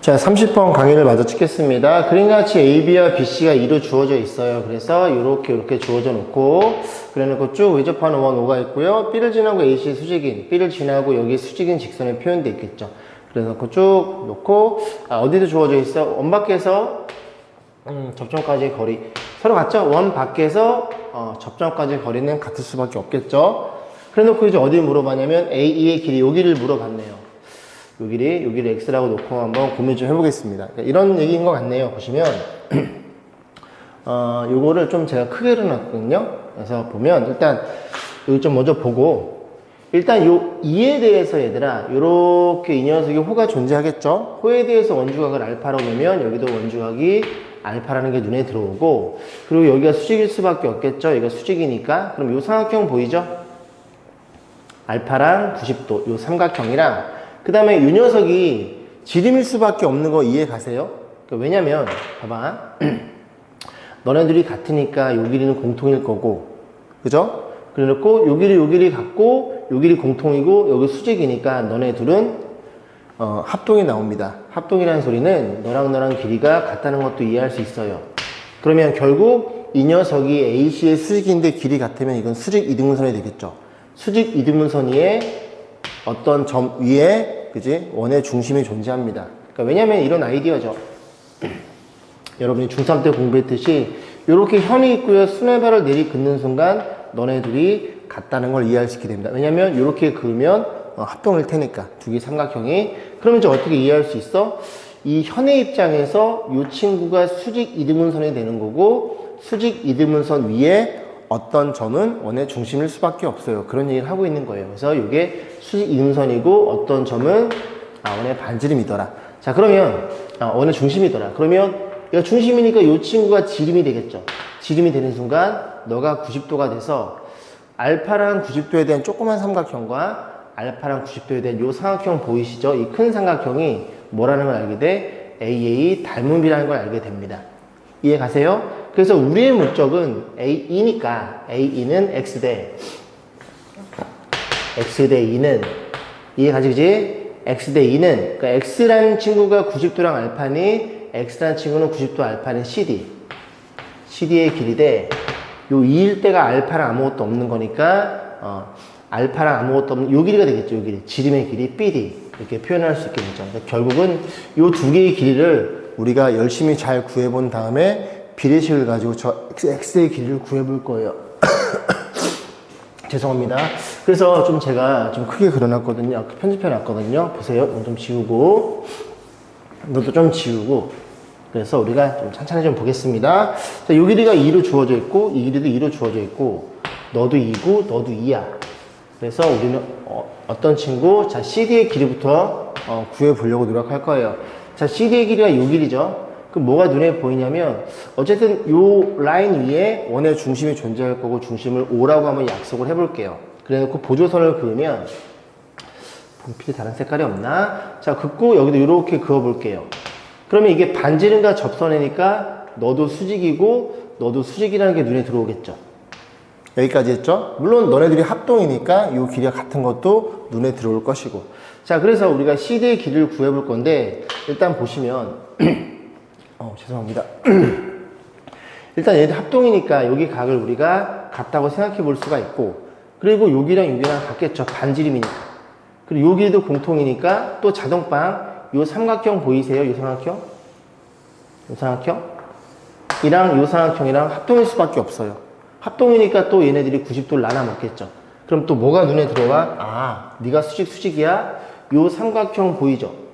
자, 30번 강의를 마저 찍겠습니다. 그림같이 AB와 BC가 2로 주어져 있어요. 그래서 이렇게 주어져 놓고, 그래 놓고 쭉 외접하는 원, 5가 있고요. B를 지나고 AC 수직인, B를 지나고 여기 수직인 직선에 표현되어 있겠죠. 그래 놓고 쭉 놓고, 어디도 주어져 있어? 원 밖에서 접점까지의 거리. 서로 같죠? 원 밖에서 접점까지의 거리는 같을 수밖에 없겠죠. 그래 놓고 이제 어디 물어봤냐면 AE의 길이, 여기를 물어봤네요. 요 길이를 x라고 놓고 한번 고민 좀 해보겠습니다. 이런 얘기인 것 같네요. 보시면 요거를 좀 제가 크게 해놨거든요. 그래서 보면 일단 여기 좀 먼저 보고, 일단 요 2에 대해서 얘들아, 요렇게 이 녀석이 호가 존재하겠죠. 호에 대해서 원주각을 알파로 놓으면 여기도 원주각이 알파라는 게 눈에 들어오고, 그리고 여기가 수직일 수밖에 없겠죠. 여기가 수직이니까. 그럼 요 삼각형 보이죠? 알파랑 90도 요 삼각형이랑, 그 다음에 이 녀석이 지름일 수밖에 없는 거 이해 가세요? 왜냐면 봐봐, 너네들이 같으니까 요 길이는 공통일 거고, 그죠? 그래 놓고 요 길이 같고 요 길이 공통이고 여기 수직이니까 너네 둘은 합동이 나옵니다. 합동이라는 소리는 너랑 길이가 같다는 것도 이해할 수 있어요. 그러면 결국 이 녀석이 AC의 수직인데 길이 같으면 이건 수직 이등분선이 되겠죠. 수직 이등분선 위에 어떤 점 위에, 그지? 원의 중심이 존재합니다. 그러니까 왜냐면 이런 아이디어죠. 여러분이 중3 때 공부했듯이 이렇게 현이 있고요. 수뇌발을 내리긋는 순간 너네 둘이 같다는 걸 이해할 수 있게 됩니다. 왜냐면 이렇게 그으면 합동일 테니까 두 개 삼각형이. 그러면 이제 어떻게 이해할 수 있어? 이 현의 입장에서 이 친구가 수직 이등분선이 되는 거고, 수직 이등분선 위에 어떤 점은 원의 중심일 수밖에 없어요. 그런 얘기를 하고 있는 거예요. 그래서 이게 수직 이등분선이고 어떤 점은 원의 반지름이더라. 자, 그러면 원의 중심이더라. 그러면 얘가 중심이니까 이 친구가 지름이 되겠죠. 지름이 되는 순간 너가 90도가 돼서 알파랑 90도에 대한 조그만 삼각형과 알파랑 90도에 대한 이 삼각형 보이시죠? 이 큰 삼각형이 뭐라는 걸 알게 돼? AA 닮음이라는 걸 알게 됩니다. 이해 가세요? 그래서 우리의 목적은 AE니까 AE는 X 대 2는, 이해 가지, 그지? X 대 2는, 그러니까 X라는 친구가 90도랑 알파니, X라는 친구는 90도 알파는 CD의 길이 대, 요 2일 때가 알파랑 아무것도 없는 거니까, 알파랑 아무것도 없는 요 길이가 되겠죠. 요 길이. 지름의 길이 BD. 이렇게 표현할 수 있게 되죠. 그러니까 결국은 요 두 개의 길이를 우리가 열심히 잘 구해본 다음에 비례식을 가지고 저 X의 길이를 구해볼 거예요. 죄송합니다. 그래서 좀 제가 좀 크게 그려놨거든요. 편집해놨거든요. 보세요. 이거 좀 지우고, 이것도 좀 지우고. 그래서 우리가 좀 찬찬히 좀 보겠습니다. 자, 이 길이가 2로 주어져 있고, 이 길이도 2로 주어져 있고, 너도 2고, 너도 2야. 그래서 우리는 어떤 친구? 자, CD의 길이부터 구해보려고 노력할 거예요. 자, CD의 길이가 이 길이죠. 그럼 뭐가 눈에 보이냐면, 어쨌든 요 라인 위에 원의 중심이 존재할 거고, 중심을 O라고 한번 약속을 해볼게요. 그래 놓고 보조선을 그으면, 분필이 다른 색깔이 없나? 자, 긋고 여기도 이렇게 그어볼게요. 그러면 이게 반지름과 접선이니까 너도 수직이고, 너도 수직이라는 게 눈에 들어오겠죠. 여기까지 했죠? 물론 너네들이 합동이니까 이 길이가 같은 것도 눈에 들어올 것이고. 자, 그래서 우리가 CD의 길이를 구해볼 건데, 일단 보시면, 죄송합니다. 일단 얘들 합동이니까 여기 각을 우리가 같다고 생각해 볼 수가 있고, 그리고 여기랑 여기랑 같겠죠. 반지름이니까. 그리고 여기도 공통이니까 또 자동빵, 요 삼각형 보이세요? 요 삼각형? 요 삼각형? 이랑 요 삼각형이랑 합동일 수밖에 없어요. 합동이니까 또 얘네들이 90도를 나눠 먹겠죠. 그럼 또 뭐가 눈에 들어와? 네가 수직이야? 요 삼각형 보이죠?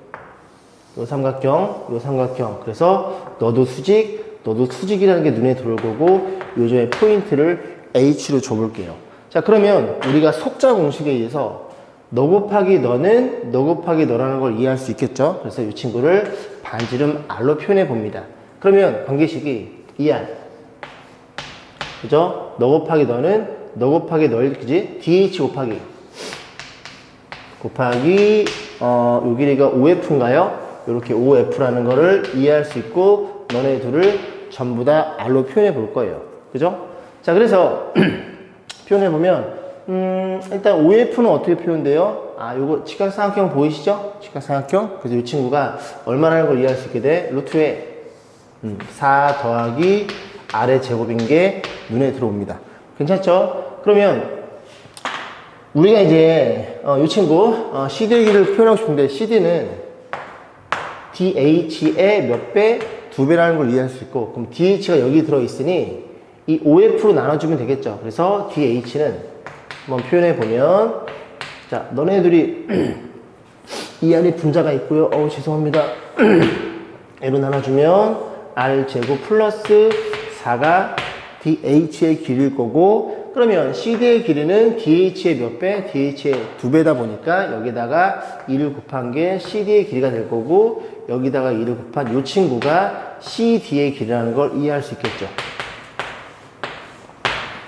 요 삼각형. 그래서 너도 수직이라는 게 눈에 들어올 거고, 요점의 포인트를 H로 줘볼게요. 자, 그러면 우리가 속자 공식에 의해서 너 곱하기 너는 너 곱하기 너라는 걸 이해할 수 있겠죠? 그래서 이 친구를 반지름 R로 표현해 봅니다. 그러면 관계식이 ER. 그죠? 너 곱하기 너는 너 곱하기 너일, 그지? DH 곱하기 요 길이가 OF인가요? 이렇게 OF라는 거를 이해할 수 있고, 너네 둘을 전부 다 R로 표현해 볼 거예요. 그죠? 자, 그래서 표현해 보면 일단 OF는 어떻게 표현돼요? 요거 직각삼각형 보이시죠? 직각삼각형. 그래서 이 친구가 얼마라는 걸 이해할 수 있게 돼? 루트에 4 더하기 아래 제곱인 게 눈에 들어옵니다. 괜찮죠? 그러면 우리가 이제 이 친구 CD의 길이를 표현하고 싶은데 CD는 DH의 몇 배? 2배라는 걸 이해할 수 있고, 그럼 DH가 여기 들어있으니 이 OF로 나눠주면 되겠죠. 그래서 DH는 한번 표현해 보면, 자, 너네들이 이 안에 분자가 있고요. 죄송합니다. A로 나눠주면 R제곱 플러스 4가 DH의 길이일 거고, 그러면 CD의 길이는 DH의 몇 배? DH의 2배다 보니까 여기다가 2를 곱한 게 CD의 길이가 될 거고, 여기다가 2를 곱한 이 친구가 CD의 길이라는 걸 이해할 수 있겠죠.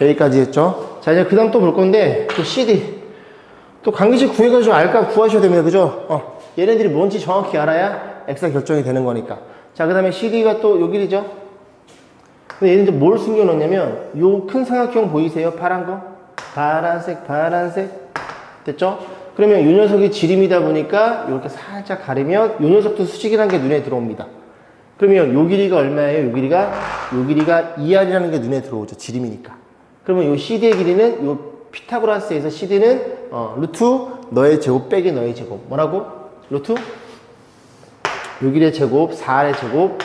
여기까지 했죠. 자, 이제 그 다음 또 볼 건데, 또 CD. 또 관계식 구해가지고 R값 구하셔야 됩니다. 그죠? 얘네들이 뭔지 정확히 알아야 X가 결정이 되는 거니까. 자, 그 다음에 CD가 또 요 길이죠. 근데 얘는 이제 뭘 숨겨놓냐면, 요 큰 삼각형 보이세요? 파란 거? 파란색, 파란색. 됐죠? 그러면 요 녀석이 지름이다 보니까 이렇게 살짝 가리면 요 녀석도 수직이라는 게 눈에 들어옵니다. 그러면 요 길이가 얼마예요? 요 길이가 2R이라는 게 눈에 들어오죠. 지름이니까. 그러면 요 CD의 길이는 요 피타고라스에서 CD는 루트 너의 제곱 빼기 너의 제곱. 뭐라고? 루트 요 길이의 제곱 4R의 제곱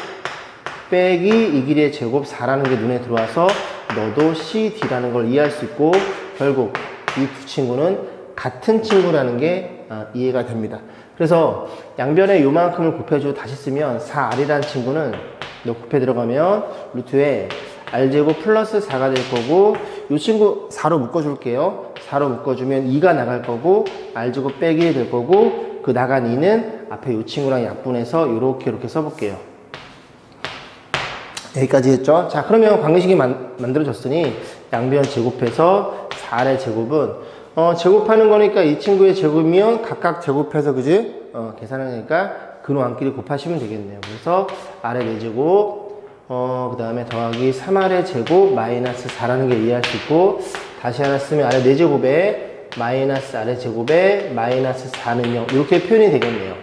빼기 이 길이의 제곱 4라는 게 눈에 들어와서 너도 CD라는 걸 이해할 수 있고, 결국 이 두 친구는 같은 친구라는 게 이해가 됩니다. 그래서 양변에 요만큼을 곱해주고 다시 쓰면 4R이라는 친구는 너 곱해 들어가면 루트에 R제곱 플러스 4가 될 거고, 이 친구 4로 묶어줄게요. 4로 묶어주면 2가 나갈 거고, R제곱 빼기 1이 될 거고, 그 나간 2는 앞에 이 친구랑 약분해서 이렇게 써볼게요. 여기까지 했죠? 자, 그러면 관계식이 만들어졌으니 양변 제곱해서 4의 제곱은 제곱하는 거니까 이 친구의 제곱이면 각각 제곱해서 그지? 계산하니까 근호안끼리 곱하시면 되겠네요. 그래서 R의 4제곱 그 다음에 더하기 3R의 제곱 마이너스 4라는 게 이해할 수 있고, 다시 하나 쓰면 R의 4제곱에 마이너스 R의 제곱에 마이너스 4는 0 이렇게 표현이 되겠네요.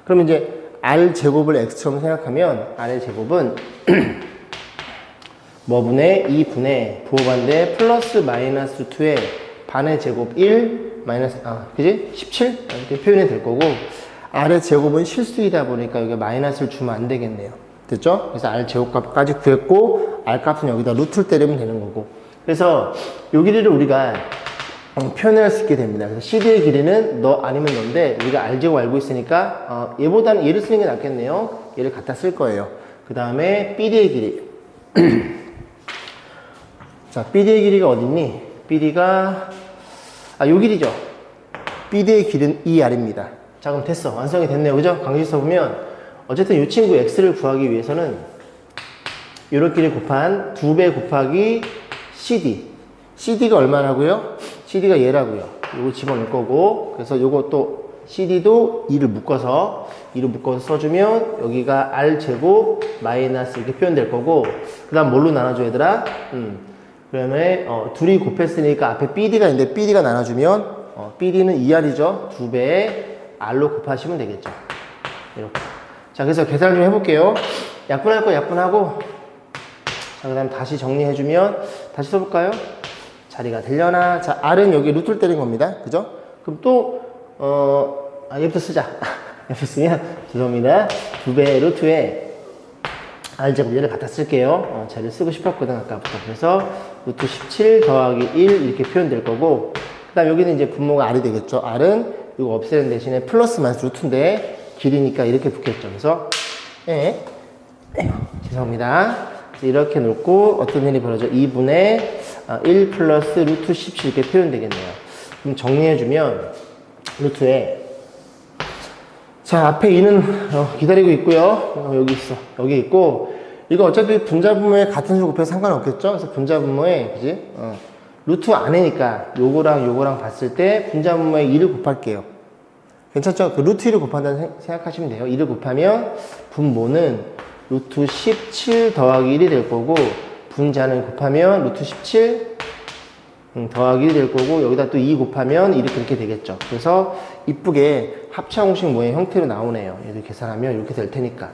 그러면 이제 R제곱을 X처럼 생각하면 R의 제곱은 뭐분의 2분의 부호반대 플러스 마이너스 2의 반의 제곱 1 마이너스 그지? 17 이렇게 표현이 될 거고, R의 제곱은 실수이다 보니까 여기 마이너스를 주면 안 되겠네요. 됐죠? 그래서 R 제곱값까지 구했고, R 값은 여기다 루트를 때리면 되는 거고, 그래서 요 길이를 우리가 표현할 수 있게 됩니다. 그래서 CD의 길이는 너 아니면 너인데, 우리가 R 제곱 알고 있으니까 얘보다는 얘를 쓰는 게 낫겠네요. 얘를 갖다 쓸 거예요. 그 다음에 BD의 길이 자, BD의 길이가 어딨니? BD가 요 길이죠. BD의 길이는 2R입니다. 자, 그럼 됐어. 완성이 됐네요. 그죠? 관계식 써보면 어쨌든 이 친구 X를 구하기 위해서는 요렇게를 곱한 2배 곱하기 CD. CD가 얼마라고요? CD가 얘라고요. 요거 집어넣을 거고, 그래서 요거 또 CD도 2를 묶어서 써주면 여기가 R제곱 마이너스 이렇게 표현될 거고, 그 다음 뭘로 나눠줘 얘들아? 그다음에 둘이 곱했으니까 앞에 BD가 있는데 BD가 나눠주면 BD는 2R이죠. 2배에 R로 곱하시면 되겠죠. 이렇게. 자, 그래서 계산을 좀 해볼게요. 약분할 거 약분하고, 자, 그 다음 다시 정리해주면 다시 써볼까요? 자리가 되려나? 자, R은 여기 루트를 때린 겁니다. 그죠? 그럼 또 얘부터 쓰자. 얘부터 쓰면 죄송합니다. 2배 루트에 R제곱 얘를 갖다 쓸게요. 쟤를 쓰고 싶었거든 아까부터. 그래서 루트 17 더하기 1 이렇게 표현될 거고, 그 다음 여기는 이제 분모가 R이 되겠죠. R은 이거 없애는 대신에 플러스 마이너스 루트인데 길이니까 이렇게 붙겠죠. 그래서 죄송합니다. 이렇게 놓고 어떤 일이 벌어져? 2분의 1 플러스 루트 17 이렇게 표현되겠네요. 그럼 정리해주면 루트에 자, 앞에 2는 기다리고 있고요. 여기 있어. 여기 있고, 이거 어차피 분자분모에 같은 수 곱해서 상관없겠죠? 그래서 분자분모에, 그지? 루트 안에니까 요거랑 봤을 때 분자분모에 2를 곱할게요. 괜찮죠? 그 루트 2를 곱한다는 생각하시면 돼요. 2를 곱하면 분모는 루트 17 더하기 1이 될 거고, 분자는 곱하면 루트 17 더하기 될 거고 여기다 또 2 곱하면 이렇게 되겠죠. 그래서 이쁘게 합차 공식 모양 형태로 나오네요. 얘를 계산하면 이렇게 될 테니까.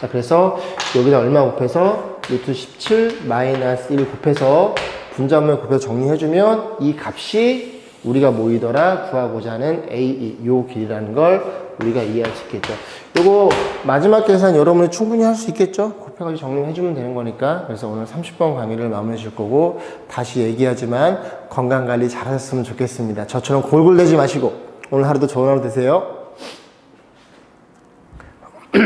자, 그래서 여기다 얼마 곱해서 루트 17 마이너스 1 곱해서 분자분면 곱해서 정리해주면 이 값이 우리가 뭐이더라 구하고자 하는 A2 요 길이라는 걸 우리가 이해할 수 있겠죠. 요거 마지막 계산 여러분이 충분히 할 수 있겠죠. 곱해가지고 정리해주면 되는 거니까. 그래서 오늘 30번 강의를 마무리해 줄 거고 다시 얘기하지만 건강관리 잘 하셨으면 좋겠습니다. 저처럼 골골대지 마시고 오늘 하루도 좋은 하루 되세요.